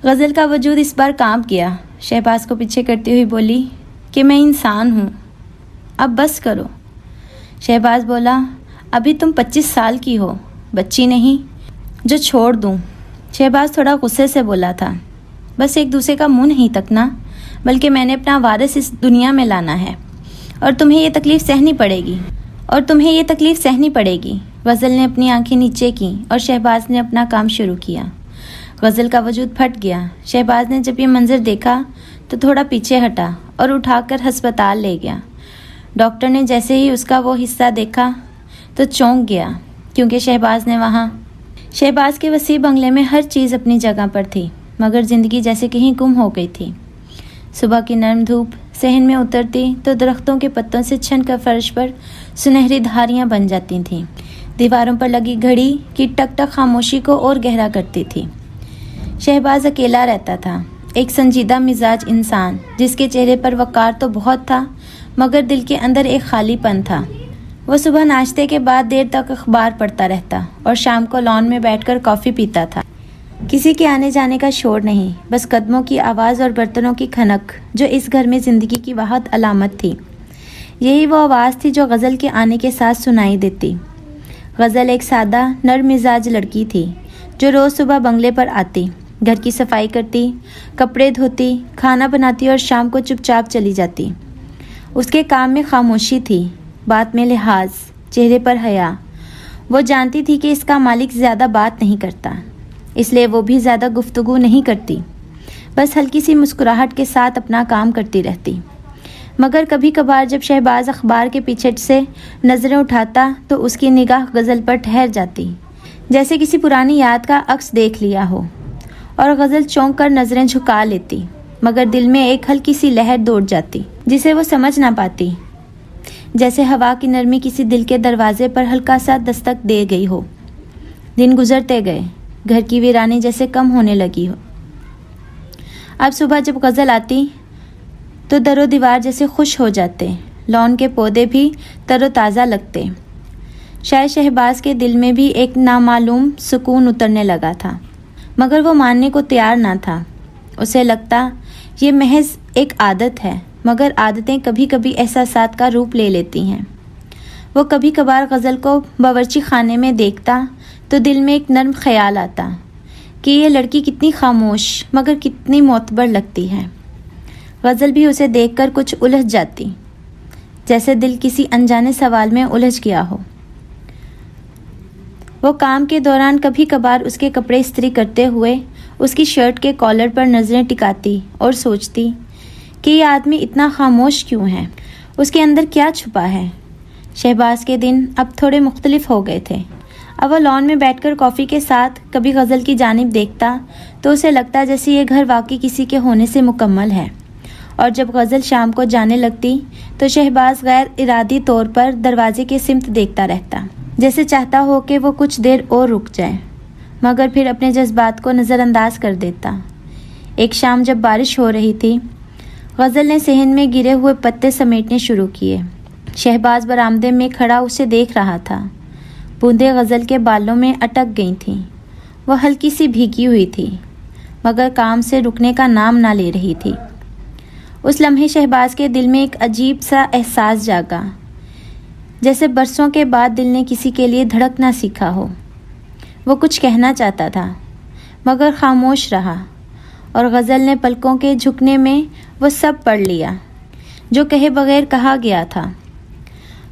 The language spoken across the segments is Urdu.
غزل کا وجود اس بار کانپ گیا۔ شہباز کو پیچھے کرتی ہوئی بولی کہ میں انسان ہوں، اب بس کرو۔ شہباز بولا ابھی تم 25 سال کی ہو، بچی نہیں جو چھوڑ دوں۔ شہباز تھوڑا غصے سے بولا تھا بس ایک دوسرے کا منہ نہیں تکنا، بلکہ میں نے اپنا وارث اس دنیا میں لانا ہے اور تمہیں یہ تکلیف سہنی پڑے گی۔ غزل نے اپنی آنکھیں نیچے کیں اور شہباز نے اپنا کام شروع کیا۔ غزل کا وجود پھٹ گیا۔ شہباز نے جب یہ منظر دیکھا تو تھوڑا پیچھے ہٹا اور اٹھا کر ہسپتال لے گیا۔ ڈاکٹر نے جیسے ہی اس کا وہ حصہ دیکھا تو چونک گیا، کیونکہ شہباز کے وسیع بنگلے میں ہر چیز اپنی جگہ پر تھی، مگر زندگی جیسے کہیں گم ہو گئی تھی۔ صبح کی نرم دھوپ صحن میں اترتی تو درختوں کے پتوں سے چھن کر فرش پر سنہری دھاریاں بن جاتی تھیں۔ دیواروں پر لگی گھڑی کی ٹک ٹک خاموشی کو اور گہرا کرتی تھی۔ شہباز اکیلا رہتا تھا، ایک سنجیدہ مزاج انسان جس کے چہرے پر وقار تو بہت تھا، مگر دل کے اندر ایک خالی پن تھا۔ وہ صبح ناشتے کے بعد دیر تک اخبار پڑھتا رہتا اور شام کو لان میں بیٹھ کر کافی پیتا تھا۔ کسی کے آنے جانے کا شور نہیں، بس قدموں کی آواز اور برتنوں کی کھنک جو اس گھر میں زندگی کی واحد علامت تھی۔ یہی وہ آواز تھی جو غزل کے آنے کے ساتھ سنائی دیتی۔ غزل ایک سادہ نرم مزاج لڑکی تھی جو روز صبح بنگلے پر آتی، گھر کی صفائی کرتی، کپڑے دھوتی، کھانا بناتی اور شام کو چپ چاپ چلی جاتی۔ اس کے کام میں خاموشی تھی، بات میں لحاظ، چہرے پر حیا۔ وہ جانتی تھی کہ اس کا مالک زیادہ بات نہیں کرتا، اس لیے وہ بھی زیادہ گفتگو نہیں کرتی، بس ہلکی سی مسکراہٹ کے ساتھ اپنا کام کرتی رہتی۔ مگر کبھی کبھار جب شہباز اخبار کے پیچھے سے نظریں اٹھاتا تو اس کی نگاہ غزل پر ٹھہر جاتی، جیسے کسی پرانی یاد کا عکس دیکھ لیا ہو، اور غزل چونک کر نظریں جھکا لیتی، مگر دل میں ایک ہلکی سی لہر دوڑ جاتی جسے وہ سمجھ نہ پاتی، جیسے ہوا کی نرمی کسی دل کے دروازے پر ہلکا سا دستک دے گئی ہو۔ دن گزرتے گئے، گھر کی ویرانی جیسے کم ہونے لگی ہو۔ اب صبح جب غزل آتی تو در و دیوار جیسے خوش ہو جاتے، لان کے پودے بھی تر و تازہ لگتے۔ شاید شہباز کے دل میں بھی ایک نامعلوم سکون اترنے لگا تھا، مگر وہ ماننے کو تیار نہ تھا۔ اسے لگتا یہ محض ایک عادت ہے، مگر عادتیں کبھی کبھی احساسات کا روپ لے لیتی ہیں۔ وہ کبھی کبھار غزل کو باورچی خانے میں دیکھتا تو دل میں ایک نرم خیال آتا کہ یہ لڑکی کتنی خاموش مگر کتنی معتبر لگتی ہے۔ غزل بھی اسے دیکھ کر کچھ الجھ جاتی، جیسے دل کسی انجانے سوال میں الجھ گیا ہو۔ وہ کام کے دوران کبھی کبھار اس کے کپڑے استری کرتے ہوئے اس کی شرٹ کے کالر پر نظریں ٹکاتی اور سوچتی کہ یہ آدمی اتنا خاموش کیوں ہے، اس کے اندر کیا چھپا ہے۔ شہباز کے دن اب تھوڑے مختلف ہو گئے تھے۔ اب وہ لان میں بیٹھ کر کافی کے ساتھ کبھی غزل کی جانب دیکھتا تو اسے لگتا جیسے یہ گھر واقعی کسی کے ہونے سے مکمل ہے، اور جب غزل شام کو جانے لگتی تو شہباز غیر ارادی طور پر دروازے کی سمت دیکھتا رہتا، جیسے چاہتا ہو کہ وہ کچھ دیر اور رک جائے، مگر پھر اپنے جذبات کو نظر انداز کر دیتا۔ ایک شام جب بارش ہو رہی تھی، غزل نے صحن میں گرے ہوئے پتے سمیٹنے شروع کیے۔ شہباز برآمدے میں کھڑا اسے دیکھ رہا تھا۔ بوندیں غزل کے بالوں میں اٹک گئی تھیں، وہ ہلکی سی بھیگی ہوئی تھی، مگر کام سے رکنے کا نام نہ لے رہی تھی۔ اس لمحے شہباز کے دل میں ایک عجیب سا احساس جاگا، جیسے برسوں کے بعد دل نے کسی کے لیے دھڑکنا سیکھا ہو۔ وہ کچھ کہنا چاہتا تھا، مگر خاموش رہا، اور غزل نے پلکوں کے جھکنے میں وہ سب پڑھ لیا جو کہے بغیر کہا گیا تھا۔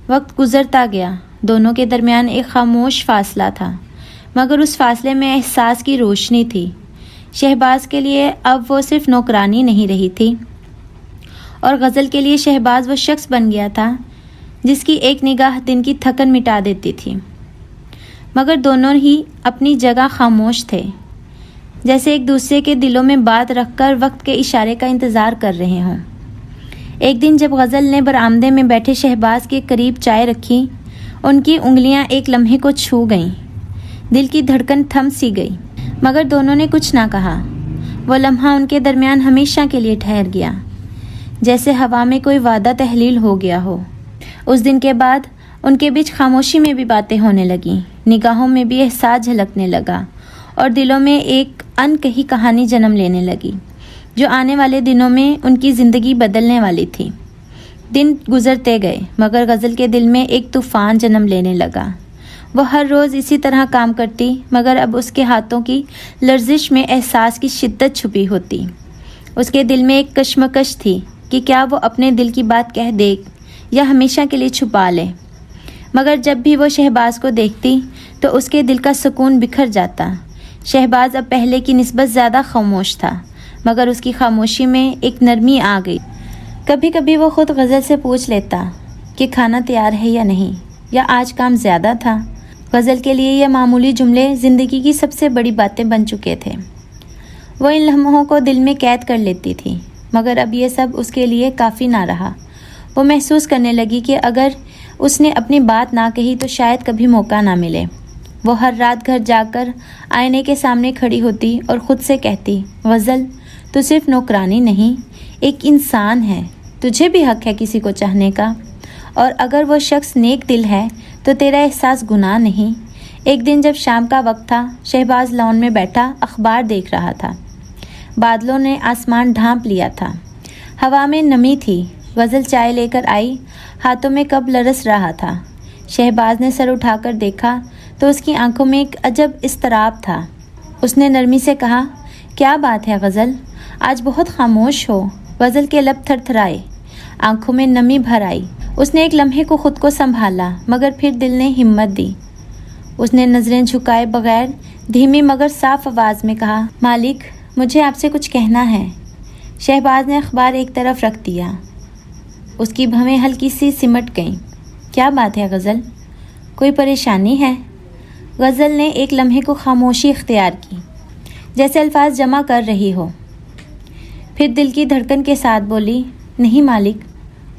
وقت گزرتا گیا، دونوں کے درمیان ایک خاموش فاصلہ تھا، مگر اس فاصلے میں احساس کی روشنی تھی۔ شہباز کے لیے اب وہ صرف نوکرانی نہیں رہی تھی، اور غزل کے لیے شہباز وہ شخص بن گیا تھا جس کی ایک نگاہ دن کی تھکن مٹا دیتی تھی۔ مگر دونوں ہی اپنی جگہ خاموش تھے، جیسے ایک دوسرے کے دلوں میں بات رکھ کر وقت کے اشارے کا انتظار کر رہے ہوں۔ ایک دن جب غزل نے برآمدے میں بیٹھے شہباز کے قریب چائے رکھی، ان کی انگلیاں ایک لمحے کو چھو گئیں، دل کی دھڑکن تھم سی گئی، مگر دونوں نے کچھ نہ کہا۔ وہ لمحہ ان کے درمیان ہمیشہ کے لیے ٹھہر گیا، جیسے ہوا میں کوئی وعدہ تحلیل ہو گیا ہو۔ اس دن کے بعد ان کے بیچ خاموشی میں بھی باتیں ہونے لگیں، نگاہوں میں بھی احساس جھلکنے لگا، اور دلوں میں ایک ان کہی کہانی جنم لینے لگی جو آنے والے دنوں میں ان کی زندگی بدلنے والی تھی۔ دن گزرتے گئے مگر غزل کے دل میں ایک طوفان جنم لینے لگا۔ وہ ہر روز اسی طرح کام کرتی مگر اب اس کے ہاتھوں کی لرزش میں احساس کی شدت چھپی ہوتی۔ اس کے دل میں ایک کشمکش تھی کہ کیا وہ اپنے دل کی بات کہہ دے یا ہمیشہ کے لیے چھپا لے، مگر جب بھی وہ شہباز کو دیکھتی تو اس کے دل کا سکون بکھر جاتا۔ شہباز اب پہلے کی نسبت زیادہ خاموش تھا مگر اس کی خاموشی میں ایک نرمی آ گئی۔ کبھی کبھی وہ خود غزل سے پوچھ لیتا کہ کھانا تیار ہے یا نہیں، یا آج کام زیادہ تھا۔ غزل کے لیے یہ معمولی جملے زندگی کی سب سے بڑی باتیں بن چکے تھے۔ وہ ان لمحوں کو دل میں قید کر لیتی تھی مگر اب یہ سب اس کے لیے کافی نہ رہا۔ وہ محسوس کرنے لگی کہ اگر اس نے اپنی بات نہ کہی تو شاید کبھی موقع نہ ملے۔ وہ ہر رات گھر جا کر آئینے کے سامنے کھڑی ہوتی اور خود سے کہتی، غزل تو صرف نوکرانی نہیں، ایک انسان ہے، تجھے بھی حق ہے کسی کو چاہنے کا، اور اگر وہ شخص نیک دل ہے تو تیرا احساس گناہ نہیں۔ ایک دن جب شام کا وقت تھا، شہباز لان میں بیٹھا اخبار دیکھ رہا تھا۔ بادلوں نے آسمان ڈھانپ لیا تھا، ہوا میں نمی تھی۔ غزل چائے لے کر آئی، ہاتھوں میں کب لرز رہا تھا۔ شہباز نے سر اٹھا کر دیکھا تو اس کی آنکھوں میں ایک عجب اضطراب تھا۔ اس نے نرمی سے کہا، کیا بات ہے غزل، آج بہت خاموش ہو؟ غزل کے لب تھر تھرائے، آنکھوں میں نمی بھر آئی۔ اس نے ایک لمحے کو خود کو سنبھالا مگر پھر دل نے ہمت دی۔ اس نے نظریں جھکائے بغیر دھیمی مگر صاف آواز میں کہا، مالک مجھے آپ سے کچھ کہنا ہے۔ شہباز نے اخبار ایک طرف رکھ دیا، اس کی بھویں ہلکی سی سمٹ گئیں۔ کیا بات ہے غزل، کوئی پریشانی ہے؟ غزل نے ایک لمحے کو خاموشی اختیار کی، جیسے الفاظ جمع کر رہی ہو، پھر دل کی دھڑکن کے ساتھ بولی، نہیں مالک،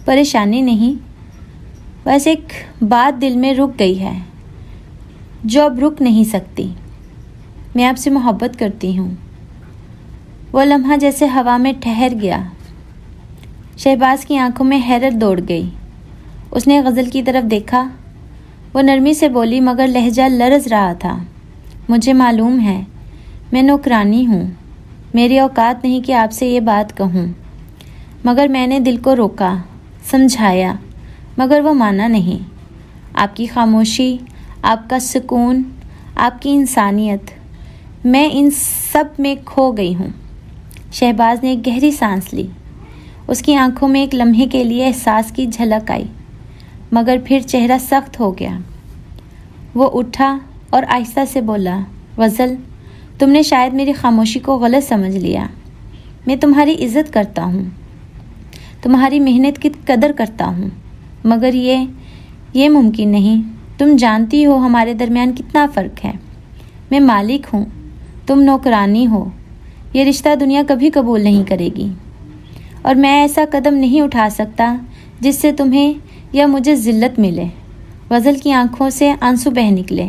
پریشانی نہیں، بس ایک بات دل میں رک گئی ہے جو اب رک نہیں سکتی۔ میں آپ سے محبت کرتی ہوں۔ وہ لمحہ جیسے ہوا میں ٹھہر گیا۔ شہباز کی آنکھوں میں حیرت دوڑ گئی۔ اس نے غزل کی طرف دیکھا، وہ نرمی سے بولی مگر لہجہ لرز رہا تھا، مجھے معلوم ہے، میں نوکرانی ہوں، میری اوقات نہیں کہ آپ سے یہ بات کہوں، مگر میں نے دل کو روکا، سمجھایا، مگر وہ مانا نہیں۔ آپ کی خاموشی، آپ کا سکون، آپ کی انسانیت، میں ان سب میں کھو گئی ہوں۔ شہباز نے ایک گہری سانس لی۔ اس کی آنکھوں میں ایک لمحے کے لیے احساس کی جھلک آئی مگر پھر چہرہ سخت ہو گیا۔ وہ اٹھا اور آہستہ سے بولا، غزل تم نے شاید میری خاموشی کو غلط سمجھ لیا۔ میں تمہاری عزت کرتا ہوں، تمہاری محنت کی قدر کرتا ہوں، مگر یہ ممکن نہیں۔ تم جانتی ہو ہمارے درمیان کتنا فرق ہے۔ میں مالک ہوں، تم نوکرانی ہو، یہ رشتہ دنیا کبھی قبول نہیں کرے گی، اور میں ایسا قدم نہیں اٹھا سکتا جس سے تمہیں یا مجھے ذلت ملے۔ غزل کی آنکھوں سے آنسو بہہ نکلے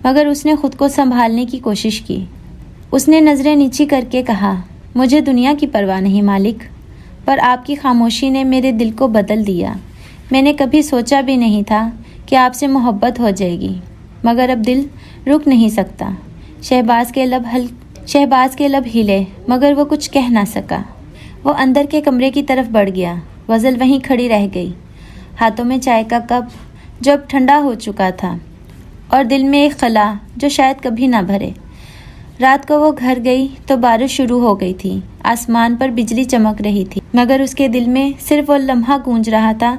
مگر اس نے خود کو سنبھالنے کی کوشش کی۔ اس نے نظریں نیچی کر کے کہا، مجھے دنیا کی پرواہ نہیں مالک، پر آپ کی خاموشی نے میرے دل کو بدل دیا۔ میں نے کبھی سوچا بھی نہیں تھا کہ آپ سے محبت ہو جائے گی، مگر اب دل رک نہیں سکتا۔ شہباز کے لب ہلے مگر وہ کچھ کہہ نہ سکا۔ وہ اندر کے کمرے کی طرف بڑھ گیا۔ غزل وہیں کھڑی رہ گئی، ہاتھوں میں چائے کا کپ جو اب ٹھنڈا ہو چکا تھا، اور دل میں ایک خلا جو شاید کبھی نہ بھرے۔ رات کو وہ گھر گئی تو بارش شروع ہو گئی تھی، آسمان پر بجلی چمک رہی تھی، مگر اس کے دل میں صرف وہ لمحہ گونج رہا تھا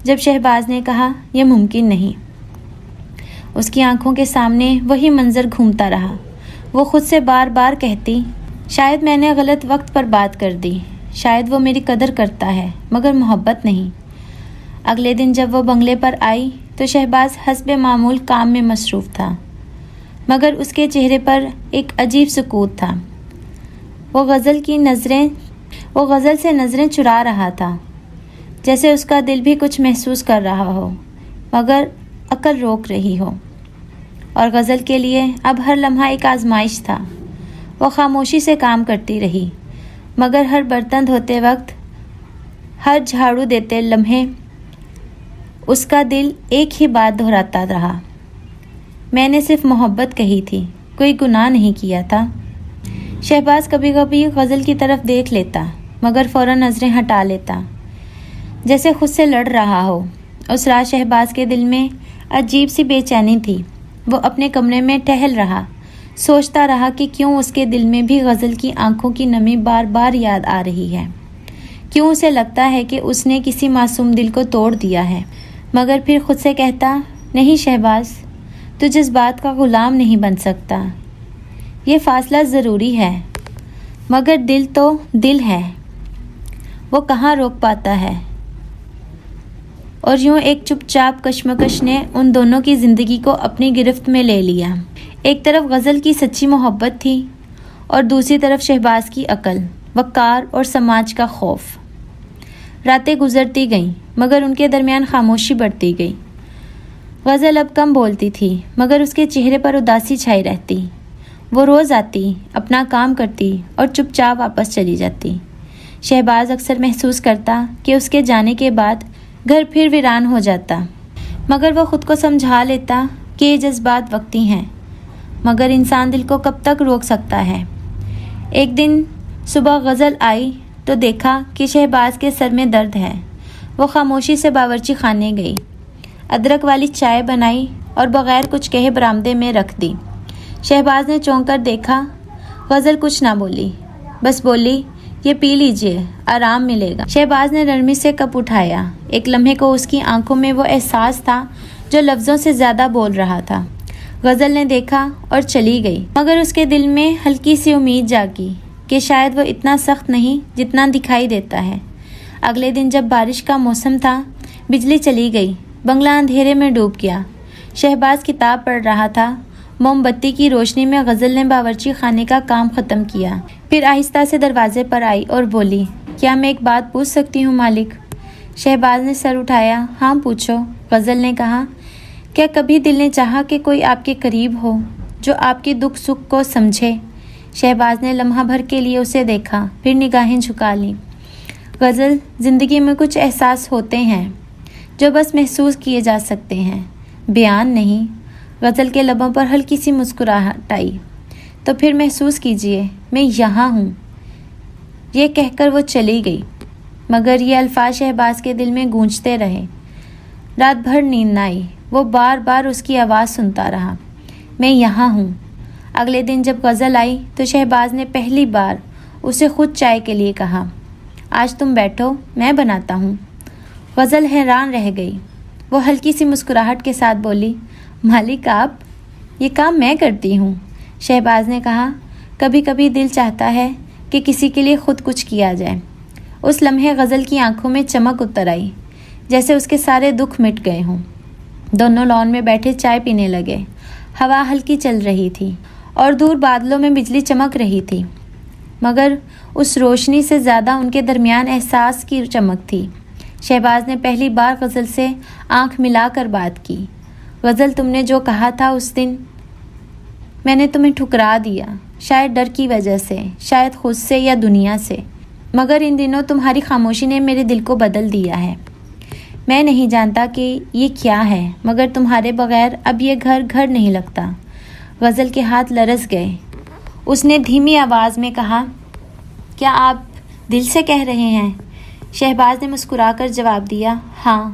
جب شہباز نے کہا، یہ ممکن نہیں۔ اس کی آنکھوں کے سامنے وہی منظر گھومتا رہا۔ وہ خود سے بار بار کہتی، شاید میں نے غلط وقت پر بات کر دی، شاید وہ میری قدر کرتا ہے مگر محبت نہیں۔ اگلے دن جب وہ بنگلے پر آئی تو شہباز حسب معمول کام میں مصروف تھا، مگر اس کے چہرے پر ایک عجیب سکوت تھا۔ وہ غزل سے نظریں چرا رہا تھا، جیسے اس کا دل بھی کچھ محسوس کر رہا ہو مگر عقل روک رہی ہو۔ اور غزل کے لیے اب ہر لمحہ ایک آزمائش تھا۔ وہ خاموشی سے کام کرتی رہی مگر ہر برتن دھوتے وقت، ہر جھاڑو دیتے لمحے اس کا دل ایک ہی بات دہراتا رہا، میں نے صرف محبت کہی تھی، کوئی گناہ نہیں کیا تھا۔ شہباز کبھی کبھی غزل کی طرف دیکھ لیتا مگر فوراً نظریں ہٹا لیتا، جیسے خود سے لڑ رہا ہو۔ اس رات شہباز کے دل میں عجیب سی بے چینی تھی۔ وہ اپنے کمرے میں ٹہل رہا، سوچتا رہا کہ کیوں اس کے دل میں بھی غزل کی آنکھوں کی نمی بار بار یاد آ رہی ہے، کیوں اسے لگتا ہے کہ اس نے کسی معصوم دل کو توڑ دیا ہے۔ مگر پھر خود سے کہتا، نہیں شہباز، تو جذبات کا غلام نہیں بن سکتا۔ یہ فاصلہ ضروری ہے مگر دل تو دل ہے، وہ کہاں روک پاتا ہے۔ اور یوں ایک چپ چاپ کشمکش نے ان دونوں کی زندگی کو اپنی گرفت میں لے لیا۔ ایک طرف غزل کی سچی محبت تھی اور دوسری طرف شہباز کی عقل، وقار اور سماج کا خوف۔ راتیں گزرتی گئیں مگر ان کے درمیان خاموشی بڑھتی گئی۔ غزل اب کم بولتی تھی مگر اس کے چہرے پر اداسی چھائی رہتی۔ وہ روز آتی، اپنا کام کرتی اور چپ چاپ واپس چلی جاتی۔ شہباز اکثر محسوس کرتا کہ اس کے جانے کے بعد گھر پھر ویران ہو جاتا، مگر وہ خود کو سمجھا لیتا کہ یہ جذبات وقتی ہیں، مگر انسان دل کو کب تک روک سکتا ہے۔ ایک دن صبح غزل آئی تو دیکھا کہ شہباز کے سر میں درد ہے۔ وہ خاموشی سے باورچی خانے گئی، ادرک والی چائے بنائی اور بغیر کچھ کہے برآمدے میں رکھ دی۔ شہباز نے چونک کر دیکھا، غزل کچھ نہ بولی، بس بولی، یہ پی لیجئے، آرام ملے گا۔ شہباز نے نرمی سے کپ اٹھایا۔ ایک لمحے کو اس کی آنکھوں میں وہ احساس تھا جو لفظوں سے زیادہ بول رہا تھا۔ غزل نے دیکھا اور چلی گئی، مگر اس کے دل میں ہلکی سی امید جاگی کہ شاید وہ اتنا سخت نہیں جتنا دکھائی دیتا ہے۔ اگلے دن جب بارش کا موسم تھا، بجلی چلی گئی، بنگلہ اندھیرے میں ڈوب گیا۔ شہباز کتاب پڑھ رہا تھا۔ موم بتی کی روشنی میں غزل نے باورچی خانے کا کام ختم کیا، پھر آہستہ سے دروازے پر آئی اور بولی، کیا میں ایک بات پوچھ سکتی ہوں مالک؟ شہباز نے سر اٹھایا۔ ہاں پوچھو، غزل نے کہا۔ کیا کبھی دل نے چاہا کہ کوئی آپ کے قریب ہو جو آپ کے دکھ سکھ کو سمجھے؟ شہباز نے لمحہ بھر کے لیے اسے دیکھا، پھر نگاہیں جھکا لیں۔ غزل، زندگی میں کچھ احساس ہوتے ہیں جو بس محسوس کیے جا سکتے ہیں، بیان نہیں۔ غزل کے لبوں پر ہلکی سی مسکراہٹ آئی۔ تو پھر محسوس کیجئے، میں یہاں ہوں۔ یہ کہہ کر وہ چلی گئی، مگر یہ الفاظ شہباز کے دل میں گونجتے رہے۔ رات بھر نیند نہ آئی، وہ بار بار اس کی آواز سنتا رہا، میں یہاں ہوں۔ اگلے دن جب غزل آئی تو شہباز نے پہلی بار اسے خود چائے کے لیے کہا، آج تم بیٹھو، میں بناتا ہوں۔ غزل حیران رہ گئی۔ وہ ہلکی سی مسکراہٹ کے ساتھ بولی، مالک آپ، یہ کام میں کرتی ہوں۔ شہباز نے کہا، کبھی کبھی دل چاہتا ہے کہ کسی کے لیے خود کچھ کیا جائے۔ اس لمحے غزل کی آنکھوں میں چمک اتر آئی، جیسے اس کے سارے دکھ مٹ گئے ہوں۔ دونوں لان میں بیٹھے چائے پینے لگے۔ ہوا ہلکی چل رہی تھی اور دور بادلوں میں بجلی چمک رہی تھی، مگر اس روشنی سے زیادہ ان کے درمیان احساس کی چمک تھی۔ شہباز نے پہلی بار غزل سے آنکھ ملا کر بات کی۔ غزل، تم نے جو کہا تھا اس دن، میں نے تمہیں ٹھکرا دیا، شاید ڈر کی وجہ سے، شاید خود سے یا دنیا سے، مگر ان دنوں تمہاری خاموشی نے میرے دل کو بدل دیا ہے۔ میں نہیں جانتا کہ یہ کیا ہے، مگر تمہارے بغیر اب یہ گھر گھر نہیں لگتا۔ غزل کے ہاتھ لرز گئے۔ اس نے دھیمی آواز میں کہا، کیا آپ دل سے کہہ رہے ہیں؟ شہباز نے مسکرا کر جواب دیا، ہاں،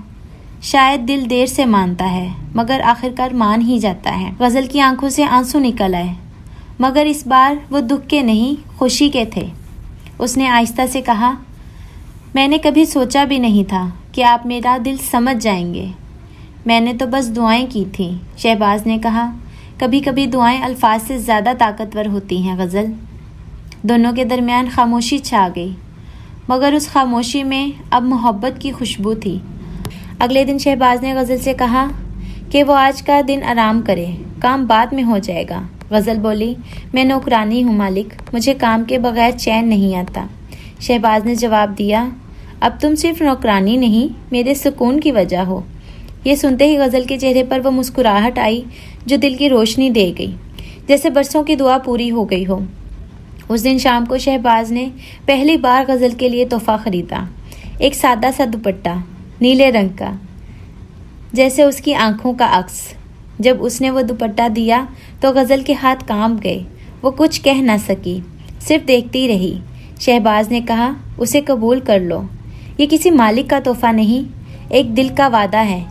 شاید دل دیر سے مانتا ہے مگر آخرکار مان ہی جاتا ہے۔ غزل کی آنکھوں سے آنسو نکل آئے، مگر اس بار وہ دکھ کے نہیں، خوشی کے تھے۔ اس نے آہستہ سے کہا، میں نے کبھی سوچا بھی نہیں تھا کہ آپ میرا دل سمجھ جائیں گے، میں نے تو بس دعائیں کی تھیں۔ شہباز نے کہا، کبھی کبھی دعائیں الفاظ سے زیادہ طاقتور ہوتی ہیں غزل۔ دونوں کے درمیان خاموشی چھا گئی، مگر اس خاموشی میں اب محبت کی خوشبو تھی۔ اگلے دن شہباز نے غزل سے کہا کہ وہ آج کا دن آرام کرے، کام بعد میں ہو جائے گا۔ غزل بولی، میں نوکرانی ہوں مالک، مجھے کام کے بغیر چین نہیں آتا۔ شہباز نے جواب دیا، اب تم صرف نوکرانی نہیں، میرے سکون کی وجہ ہو۔ یہ سنتے ہی غزل کے چہرے پر وہ مسکراہٹ آئی جو دل کی روشنی دے گئی، جیسے برسوں کی دعا پوری ہو گئی ہو۔ اس دن شام کو شہباز نے پہلی بار غزل کے لیے تحفہ خریدا، ایک سادہ سا دوپٹہ، نیلے رنگ کا، جیسے اس کی آنکھوں کا عکس۔ جب اس نے وہ دوپٹہ دیا تو غزل کے ہاتھ کانپ گئے۔ وہ کچھ کہہ نہ سکی، صرف دیکھتی رہی۔ شہباز نے کہا، اسے قبول کر لو، یہ کسی مالک کا تحفہ نہیں، ایک دل کا وعدہ ہے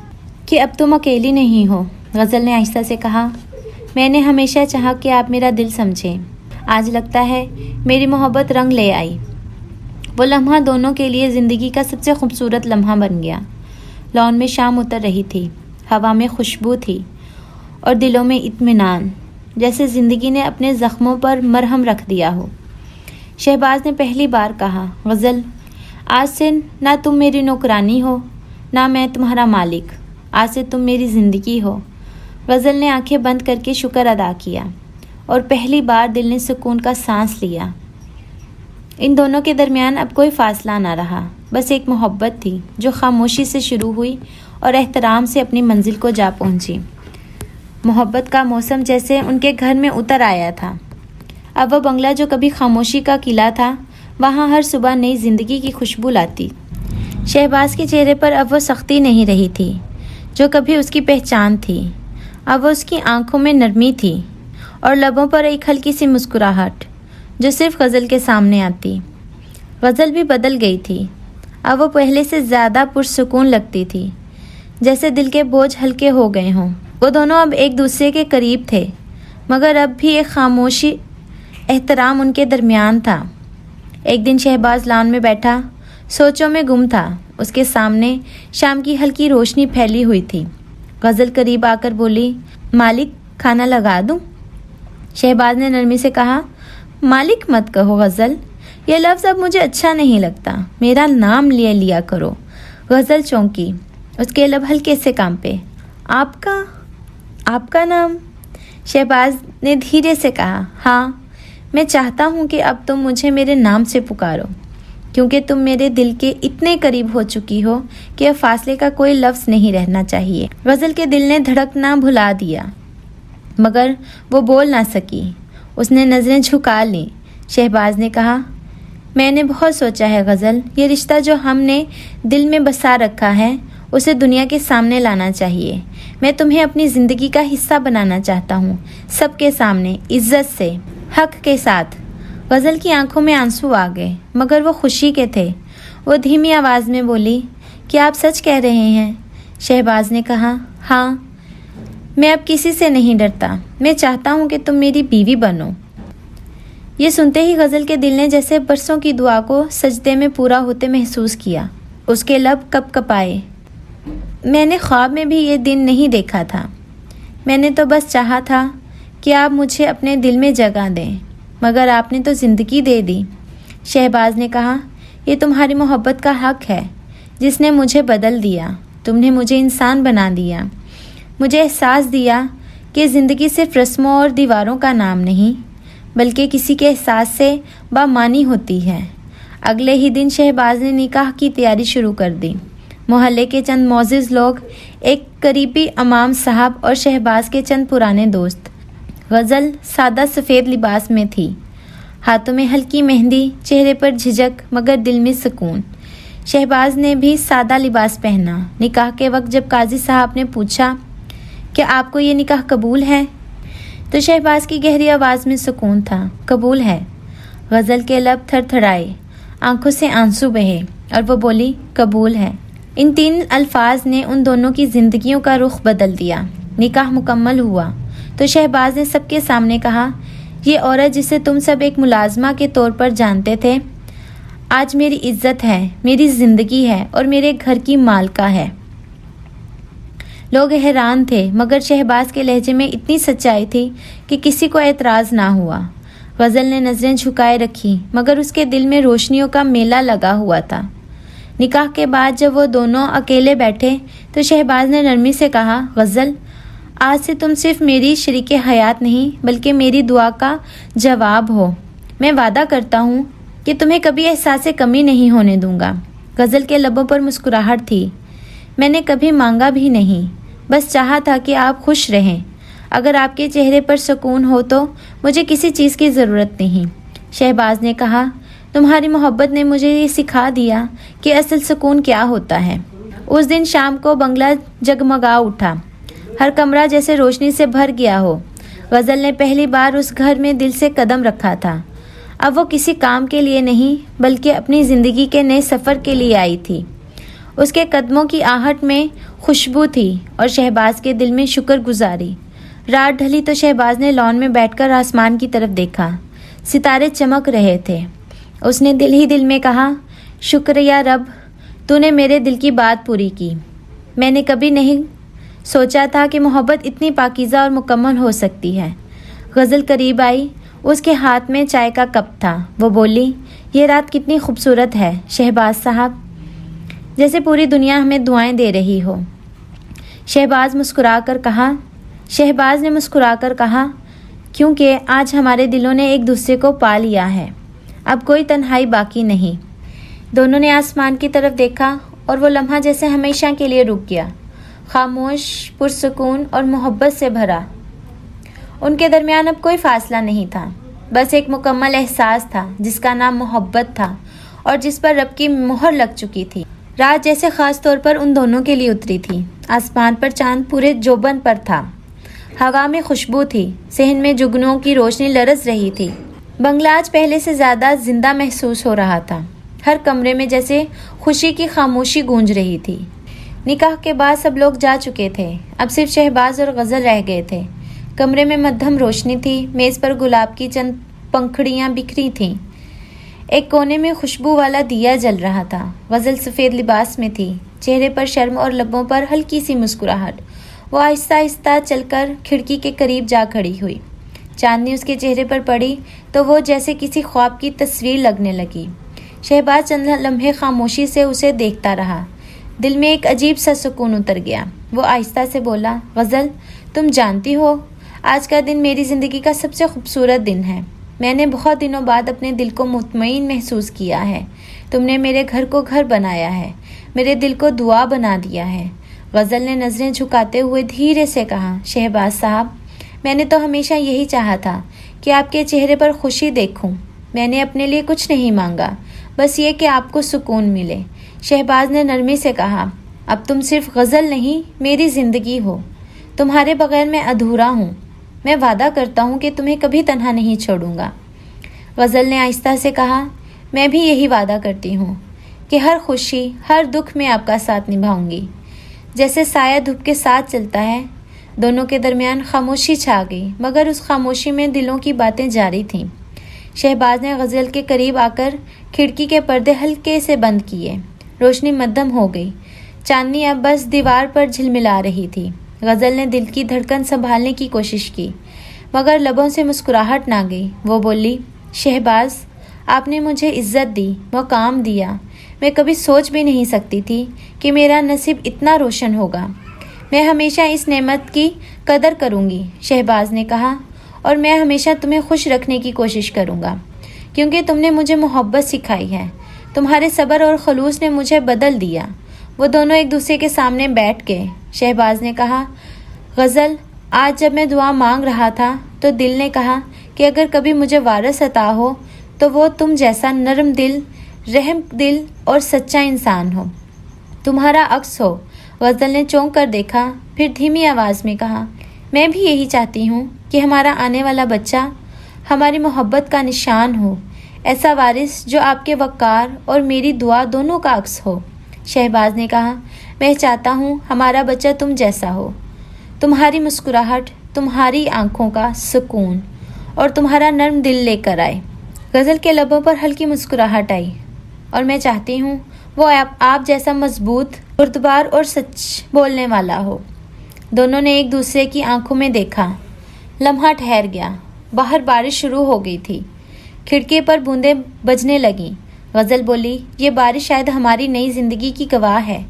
کہ اب تم اکیلی نہیں ہو۔ غزل نے آہستہ سے کہا، میں نے ہمیشہ چاہا کہ آپ میرا دل سمجھیں، آج لگتا ہے میری محبت رنگ لے آئی۔ وہ لمحہ دونوں کے لیے زندگی کا سب سے خوبصورت لمحہ بن گیا۔ لان میں شام اتر رہی تھی، ہوا میں خوشبو تھی اور دلوں میں اطمینان، جیسے زندگی نے اپنے زخموں پر مرہم رکھ دیا ہو۔ شہباز نے پہلی بار کہا، غزل، آج سے نہ تم میری نوکرانی ہو، نہ میں تمہارا مالک، آج سے تم میری زندگی ہو۔ غزل نے آنکھیں بند کر کے شکر ادا کیا اور پہلی بار دل نے سکون کا سانس لیا۔ ان دونوں کے درمیان اب کوئی فاصلہ نہ رہا، بس ایک محبت تھی جو خاموشی سے شروع ہوئی اور احترام سے اپنی منزل کو جا پہنچی۔ محبت کا موسم جیسے ان کے گھر میں اتر آیا تھا۔ اب وہ بنگلہ جو کبھی خاموشی کا قلعہ تھا، وہاں ہر صبح نئی زندگی کی خوشبو لاتی۔ شہباز کے چہرے پر اب وہ سختی نہیں رہی تھی جو کبھی اس کی پہچان تھی، اب وہ اس کی آنکھوں میں نرمی تھی اور لبوں پر ایک ہلکی سی مسکراہٹ جو صرف غزل کے سامنے آتی۔ غزل بھی بدل گئی تھی، اب وہ پہلے سے زیادہ پرسکون لگتی تھی، جیسے دل کے بوجھ ہلکے ہو گئے ہوں۔ وہ دونوں اب ایک دوسرے کے قریب تھے، مگر اب بھی ایک خاموشی احترام ان کے درمیان تھا۔ ایک دن شہباز لان میں بیٹھا سوچوں میں گم تھا، اس کے سامنے شام کی ہلکی روشنی پھیلی ہوئی تھی۔ غزل قریب آ کر بولی، مالک، کھانا لگا دوں؟ شہباز نے نرمی سے کہا، مالک مت کہو غزل، یہ لفظ اب مجھے اچھا نہیں لگتا، میرا نام لیا کرو۔ غزل چونکی، اس کے لب ہلکے سے کانپے۔ آپ کا نام؟ شہباز نے دھیرے سے کہا، ہاں، میں چاہتا ہوں کہ اب تم مجھے میرے نام سے پکارو، کیونکہ تم میرے دل کے اتنے قریب ہو چکی ہو کہ اب فاصلے کا کوئی لفظ نہیں رہنا چاہیے۔ غزل کے دل نے دھڑکنا بھلا دیا، مگر وہ بول نہ سکی، اس نے نظریں جھکا لیں۔ شہباز نے کہا، میں نے بہت سوچا ہے غزل، یہ رشتہ جو ہم نے دل میں بسا رکھا ہے اسے دنیا کے سامنے لانا چاہیے۔ میں تمہیں اپنی زندگی کا حصہ بنانا چاہتا ہوں، سب کے سامنے، عزت سے، حق کے ساتھ۔ غزل کی آنکھوں میں آنسو آ گئے، مگر وہ خوشی کے تھے۔ وہ دھیمی آواز میں بولی، کیا آپ سچ کہہ رہے ہیں؟ شہباز نے کہا، ہاں، میں اب کسی سے نہیں ڈرتا، میں چاہتا ہوں کہ تم میری بیوی بنو۔ یہ سنتے ہی غزل کے دل نے جیسے برسوں کی دعا کو سجدے میں پورا ہوتے محسوس کیا۔ اس کے لب کپ کپائے۔ میں نے خواب میں بھی یہ دن نہیں دیکھا تھا، میں نے تو بس چاہا تھا کہ آپ مجھے اپنے دل میں جگہ دیں، مگر آپ نے تو زندگی دے دی۔ شہباز نے کہا، یہ تمہاری محبت کا حق ہے جس نے مجھے بدل دیا، تم نے مجھے انسان بنا دیا، مجھے احساس دیا کہ زندگی صرف رسموں اور دیواروں کا نام نہیں بلکہ کسی کے احساس سے بامانی ہوتی ہے۔ اگلے ہی دن شہباز نے نکاح کی تیاری شروع کر دی۔ محلے کے چند معزز لوگ، ایک قریبی امام صاحب اور شہباز کے چند پرانے دوست۔ غزل سادہ سفید لباس میں تھی، ہاتھوں میں ہلکی مہندی، چہرے پر جھجک مگر دل میں سکون۔ شہباز نے بھی سادہ لباس پہنا۔ نکاح کے وقت جب قاضی صاحب نے پوچھا کہ آپ کو یہ نکاح قبول ہے تو شہباز کی گہری آواز میں سکون تھا، قبول ہے۔ غزل کے لب تھر تھرائے، آنکھوں سے آنسو بہے اور وہ بولی، قبول ہے۔ ان تین الفاظ نے ان دونوں کی زندگیوں کا رخ بدل دیا۔ نکاح مکمل ہوا تو شہباز نے سب کے سامنے کہا، یہ عورت جسے تم سب ایک ملازمہ کے طور پر جانتے تھے، آج میری عزت ہے، میری زندگی ہے اور میرے گھر کی مالکہ ہے۔ لوگ حیران تھے، مگر شہباز کے لہجے میں اتنی سچائی تھی کہ کسی کو اعتراض نہ ہوا۔ غزل نے نظریں جھکائے رکھی، مگر اس کے دل میں روشنیوں کا میلہ لگا ہوا تھا۔ نکاح کے بعد جب وہ دونوں اکیلے بیٹھے تو شہباز نے نرمی سے کہا، غزل، آج سے تم صرف میری شریک حیات نہیں بلکہ میری دعا کا جواب ہو۔ میں وعدہ کرتا ہوں کہ تمہیں کبھی احساس کمی نہیں ہونے دوں گا۔ غزل کے لبوں پر مسکراہٹ تھی۔ میں نے کبھی مانگا بھی نہیں، بس چاہا تھا کہ آپ خوش رہیں۔ اگر آپ کے چہرے پر سکون ہو تو مجھے کسی چیز کی ضرورت نہیں۔ شہباز نے کہا، تمہاری محبت نے مجھے یہ سکھا دیا کہ اصل سکون کیا ہوتا ہے۔ اس دن شام کو بنگلہ جگمگا اٹھا۔ ہر کمرہ جیسے روشنی سے بھر گیا ہو۔ غزل نے پہلی بار اس گھر میں دل سے قدم رکھا تھا۔ اب وہ کسی کام کے لیے نہیں بلکہ اپنی زندگی کے نئے سفر کے لیے آئی تھی۔ اس کے قدموں کی آہٹ میں خوشبو تھی اور شہباز کے دل میں شکر گزاری۔ رات ڈھلی تو شہباز نے لان میں بیٹھ کر آسمان کی طرف دیکھا۔ ستارے چمک رہے تھے۔ اس نے دل ہی دل میں کہا، شکریہ رب، تو نے میرے دل کی بات پوری کی۔ میں نے کبھی نہیں سوچا تھا کہ محبت اتنی پاکیزہ اور مکمل ہو سکتی ہے۔ غزل قریب آئی، اس کے ہاتھ میں چائے کا کپ تھا۔ وہ بولی، یہ رات کتنی خوبصورت ہے شہباز صاحب، جیسے پوری دنیا ہمیں دعائیں دے رہی ہو۔ شہباز نے مسکرا کر کہا، کیونکہ آج ہمارے دلوں نے ایک دوسرے کو پا لیا ہے، اب کوئی تنہائی باقی نہیں۔ دونوں نے آسمان کی طرف دیکھا اور وہ لمحہ جیسے ہمیشہ کے لیے رک گیا، خاموش، پرسکون اور محبت سے بھرا۔ ان کے درمیان اب کوئی فاصلہ نہیں تھا، بس ایک مکمل احساس تھا جس کا نام محبت تھا اور جس پر رب کی مہر لگ چکی تھی۔ رات جیسے خاص طور پر ان دونوں کے لیے اتری تھی۔ آسمان پر چاند پورے جوبن پر تھا، ہوا میں خوشبو تھی، صحن میں جگنوں کی روشنی لرز رہی تھی۔ بنگلہ آج پہلے سے زیادہ زندہ محسوس ہو رہا تھا۔ ہر کمرے میں جیسے خوشی کی خاموشی گونج رہی تھی۔ نکاح کے بعد سب لوگ جا چکے تھے، اب صرف شہباز اور غزل رہ گئے تھے۔ کمرے میں مدھم روشنی تھی، میز پر گلاب کی چند پنکھڑیاں بکھری تھیں، ایک کونے میں خوشبو والا دیا جل رہا تھا۔ غزل سفید لباس میں تھی، چہرے پر شرم اور لبوں پر ہلکی سی مسکراہٹ۔ وہ آہستہ آہستہ چل کر کھڑکی کے قریب جا کھڑی ہوئی۔ چاندنی اس کے چہرے پر پڑی تو وہ جیسے کسی خواب کی تصویر لگنے لگی۔ شہباز چند لمحے خاموشی سے اسے دیکھتا رہا۔ دل میں ایک عجیب سا سکون اتر گیا۔ وہ آہستہ سے بولا، غزل، تم جانتی ہو آج کا دن میری زندگی کا سب سے خوبصورت دن ہے۔ میں نے بہت دنوں بعد اپنے دل کو مطمئن محسوس کیا ہے۔ تم نے میرے گھر کو گھر بنایا ہے، میرے دل کو دعا بنا دیا ہے۔ غزل نے نظریں جھکاتے ہوئے دھیرے سے کہا، شہباز صاحب، میں نے تو ہمیشہ یہی چاہا تھا کہ آپ کے چہرے پر خوشی دیکھوں۔ میں نے اپنے لیے کچھ نہیں مانگا، بس یہ کہ آپ کو سکون ملے۔ شہباز نے نرمی سے کہا، اب تم صرف غزل نہیں، میری زندگی ہو۔ تمہارے بغیر میں ادھورا ہوں۔ میں وعدہ کرتا ہوں کہ تمہیں کبھی تنہا نہیں چھوڑوں گا۔ غزل نے آہستہ سے کہا، میں بھی یہی وعدہ کرتی ہوں کہ ہر خوشی، ہر دکھ میں آپ کا ساتھ نبھاؤں گی، جیسے سایہ دھوپ کے ساتھ چلتا ہے۔ دونوں کے درمیان خاموشی چھا گئی، مگر اس خاموشی میں دلوں کی باتیں جاری تھیں۔ شہباز نے غزل کے قریب آ کر کھڑکی کے پردے ہلکے سے بند کیے۔ روشنی مدھم ہو گئی، چاندنی اب بس دیوار پر جھلملا رہی تھی۔ غزل نے دل کی دھڑکن سنبھالنے کی کوشش کی، مگر لبوں سے مسکراہٹ نہ گئی۔ وہ بولی، شہباز، آپ نے مجھے عزت دی، مقام دیا۔ میں کبھی سوچ بھی نہیں سکتی تھی کہ میرا نصیب اتنا روشن ہوگا۔ میں ہمیشہ اس نعمت کی قدر کروں گی، شہباز نے کہا، اور میں ہمیشہ تمہیں خوش رکھنے کی کوشش کروں گا، کیونکہ تم نے مجھے محبت سکھائی ہے۔ تمہارے صبر اور خلوص نے مجھے بدل دیا۔ وہ دونوں ایک دوسرے کے سامنے بیٹھ گئے۔ شہباز نے کہا، غزل، آج جب میں دعا مانگ رہا تھا تو دل نے کہا کہ اگر کبھی مجھے وارث عطا ہو تو وہ تم جیسا نرم دل، رحم دل اور سچا انسان ہو، تمہارا عکس ہو۔ غزل نے چونک کر دیکھا، پھر دھیمی آواز میں کہا، میں بھی یہی چاہتی ہوں کہ ہمارا آنے والا بچہ ہماری محبت کا نشان ہو، ایسا وارث جو آپ کے وقار اور میری دعا دونوں کا عکس ہو۔ شہباز نے کہا، میں چاہتا ہوں ہمارا بچہ تم جیسا ہو، تمہاری مسکراہٹ، تمہاری آنکھوں کا سکون اور تمہارا نرم دل لے کر آئے۔ غزل کے لبوں پر ہلکی مسکراہٹ آئی، اور میں چاہتی ہوں وہ آپ جیسا مضبوط، بردبار اور سچ بولنے والا ہو۔ دونوں نے ایک دوسرے کی آنکھوں میں دیکھا۔ لمحہ ٹھہر گیا۔ باہر بارش شروع ہو گئی تھی، کھڑکی پر بوندیں بجنے لگیں۔ غزل بولی، یہ بارش شاید ہماری نئی زندگی کی گواہ ہے،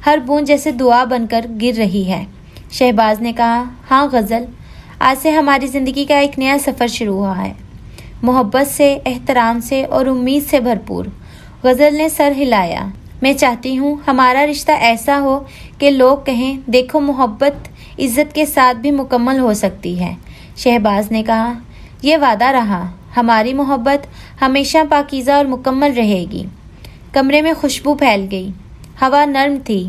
ہر بوند جیسے دعا بن کر گر رہی ہے۔ شہباز نے کہا، ہاں غزل، آج سے ہماری زندگی کا ایک نیا سفر شروع ہوا ہے، محبت سے، احترام سے اور امید سے بھرپور۔ غزل نے سر ہلایا۔ میں چاہتی ہوں ہمارا رشتہ ایسا ہو کہ لوگ کہیں، دیکھو محبت عزت کے ساتھ بھی مکمل ہو سکتی ہے۔ شہباز نے کہا، یہ وعدہ رہا، ہماری محبت ہمیشہ پاکیزہ اور مکمل رہے گی۔ کمرے میں خوشبو پھیل گئی، ہوا نرم تھی،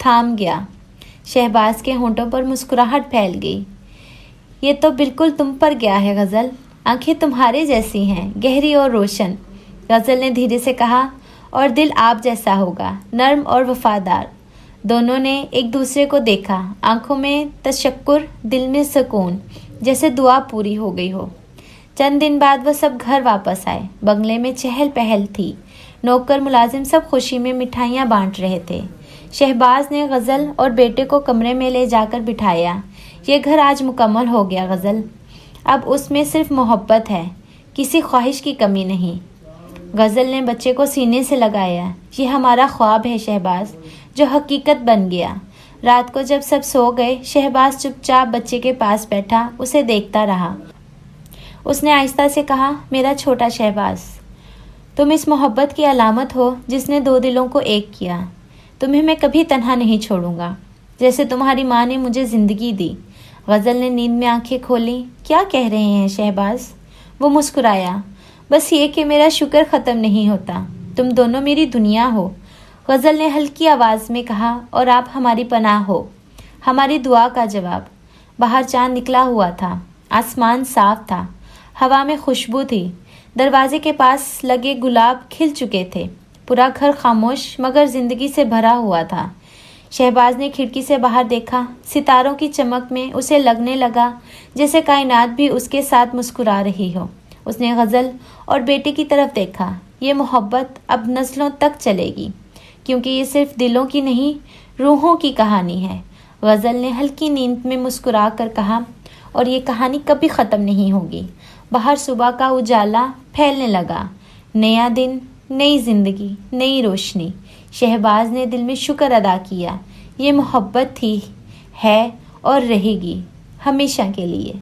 تھام گیا۔ شہباز کے ہونٹوں پر مسکراہٹ پھیل گئی۔ یہ تو بالکل تم پر گیا ہے غزل، آنکھیں تمہارے جیسی ہیں، گہری اور روشن۔ غزل نے دھیرے سے کہا، اور دل آپ جیسا ہوگا، نرم اور وفادار۔ دونوں نے ایک دوسرے کو دیکھا، آنکھوں میں تشکر، دل میں سکون، جیسے دعا پوری ہو گئی ہو۔ چند دن بعد وہ سب گھر واپس آئے۔ بنگلے میں چہل پہل تھی، نوکر ملازم سب خوشی میں مٹھائیاں بانٹ رہے تھے۔ شہباز نے غزل اور بیٹے کو کمرے میں لے جا کر بٹھایا۔ یہ گھر آج مکمل ہو گیا غزل، اب اس میں صرف محبت ہے، کسی خواہش کی کمی نہیں۔ غزل نے بچے کو سینے سے لگایا۔ یہ ہمارا خواب ہے شہباز، جو حقیقت بن گیا۔ رات کو جب سب سو گئے، شہباز چپ چاپ بچے کے پاس بیٹھا اسے دیکھتا رہا۔ اس نے آہستہ سے کہا، میرا چھوٹا شہباز، تم اس محبت کی علامت ہو جس نے دو دلوں کو ایک کیا۔ تمہیں میں کبھی تنہا نہیں چھوڑوں گا، جیسے تمہاری ماں نے مجھے زندگی دی۔ غزل نے نیند میں آنکھیں کھولی۔ کیا کہہ رہے ہیں شہباز؟ وہ مسکرایا۔ بس یہ کہ میرا شکر ختم نہیں ہوتا، تم دونوں میری دنیا ہو۔ غزل نے ہلکی آواز میں کہا، اور آپ ہماری پناہ ہو، ہماری دعا کا جواب۔ باہر چاند نکلا ہوا تھا، آسمان صاف تھا، ہوا میں خوشبو تھی، دروازے کے پاس لگے گلاب کھل چکے تھے۔ پورا گھر خاموش مگر زندگی سے بھرا ہوا تھا۔ شہباز نے کھڑکی سے باہر دیکھا، ستاروں کی چمک میں اسے لگنے لگا جیسے کائنات بھی اس کے ساتھ مسکرا رہی ہو۔ اس نے غزل اور بیٹے کی طرف دیکھا۔ یہ محبت اب نسلوں تک چلے گی، کیونکہ یہ صرف دلوں کی نہیں، روحوں کی کہانی ہے۔ غزل نے ہلکی نیند میں مسکرا کر کہا، اور یہ کہانی کبھی ختم نہیں ہوگی۔ باہر صبح کا اجالا پھیلنے لگا، نیا دن، نئی زندگی، نئی روشنی۔ شہباز نے دل میں شکر ادا کیا۔ یہ محبت تھی، ہے اور رہے گی ہمیشہ کے لیے۔